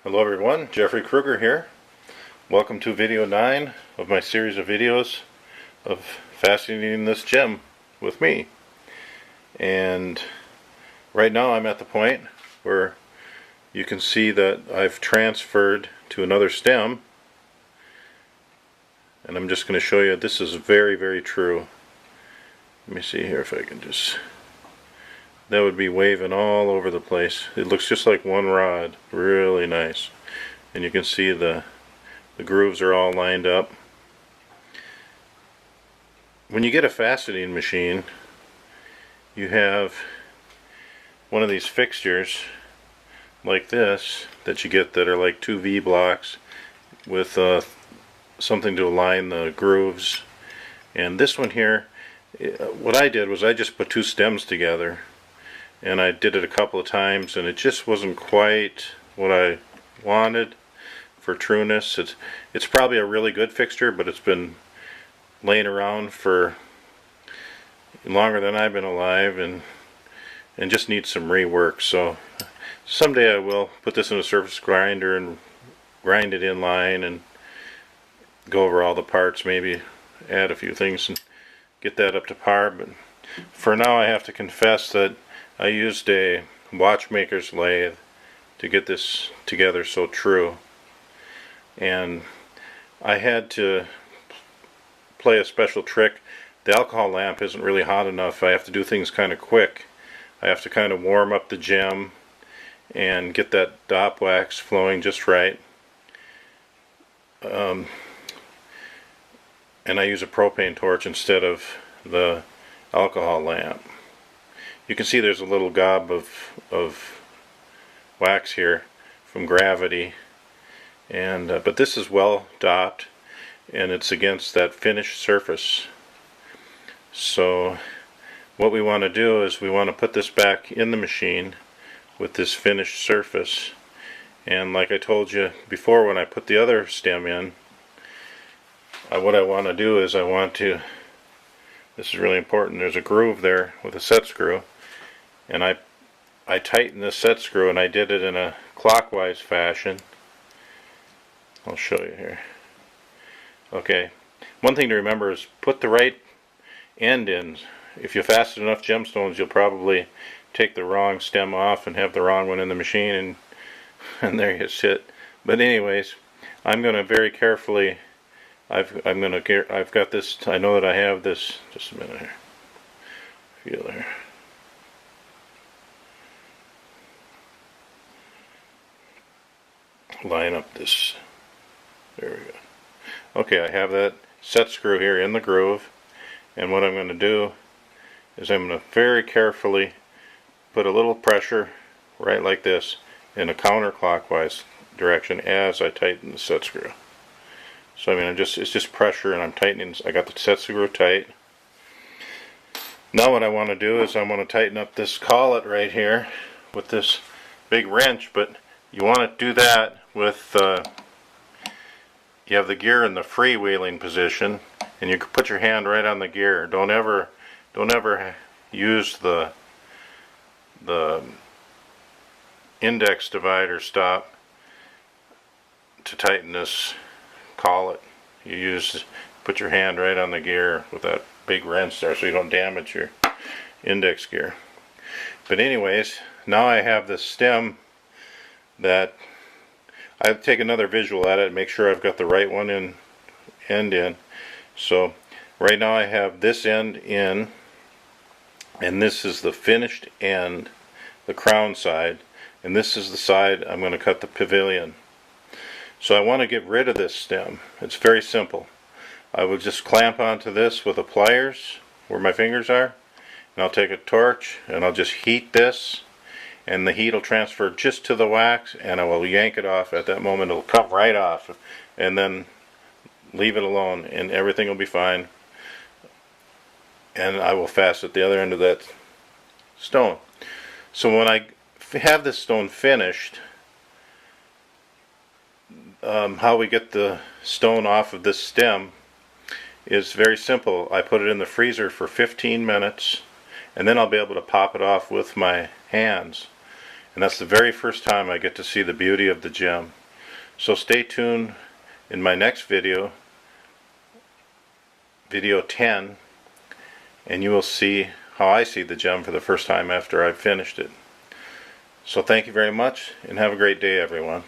Hello everyone, Jeffery Krueger here. Welcome to video 9 of my series of videos of faceting this gem with me. And right now I'm at the point where you can see that I've transferred to another stem. And I'm just going to show you, this is very, very true. Let me see here if I can just... That would be waving all over the place. It looks just like one rod. Really nice. And you can see the grooves are all lined up. When you get a faceting machine, you have one of these fixtures like this that you get that are like two V blocks with something to align the grooves. And this one here, what I did was I just put two stems together. And I did it a couple of times and it just wasn't quite what I wanted for trueness. It's probably a really good fixture, but it's been laying around for longer than I've been alive and just needs some rework. So someday I will put this in a surface grinder and grind it in line and go over all the parts, maybe add a few things and get that up to par. But for now I have to confess that I used a watchmaker's lathe to get this together so true, and I had to play a special trick. The alcohol lamp isn't really hot enough. I have to do things kind of quick. I have to kind of warm up the gem and get that dop wax flowing just right. And I use a propane torch instead of the alcohol lamp. You can see there's a little gob of wax here from gravity, and but this is well dopped and it's against that finished surface. So what we want to do is we want to put this back in the machine with this finished surface. And like I told you before, when I put the other stem in, what I want to do is this is really important, there's a groove there with a set screw. And I tightened this set screw, and I did it in a clockwise fashion. I'll show you here. Okay, one thing to remember is put the right end in. If you fasten enough gemstones, you'll probably take the wrong stem off and have the wrong one in the machine, and there you sit. But anyways, I'm going to very carefully. I've got this. I know that I have this. Just a minute here. Feel there. Line up this. There we go. Okay, I have that set screw here in the groove, and what I'm going to do is I'm going to very carefully put a little pressure right like this in a counterclockwise direction as I tighten the set screw. So I mean, it's just pressure, and I'm tightening. I got the set screw tight. Now what I want to do is I want to tighten up this collet right here with this big wrench, but you want to do that with, you have the gear in the freewheeling position, and you can put your hand right on the gear. Don't ever use the index divider stop to tighten this collet. Put your hand right on the gear with that big wrench there so you don't damage your index gear. But anyways, now I have this stem that I take another visual at it and make sure I've got the right one end in. So right now I have this end in, and this is the finished end, the crown side, and this is the side I'm going to cut the pavilion. So I want to get rid of this stem. It's very simple. I will just clamp onto this with the pliers where my fingers are, and I'll take a torch and I'll just heat this, and the heat will transfer just to the wax, and I will yank it off. At that moment it'll come right off, and then leave it alone and everything will be fine, and I will fasten the other end of that stone. So when I have this stone finished, how we get the stone off of this stem is very simple. I put it in the freezer for 15 minutes, and then I'll be able to pop it off with my hands. And that's the very first time I get to see the beauty of the gem. So stay tuned in my next video, video 10, and you will see how I see the gem for the first time after I've finished it. So thank you very much, and have a great day, everyone.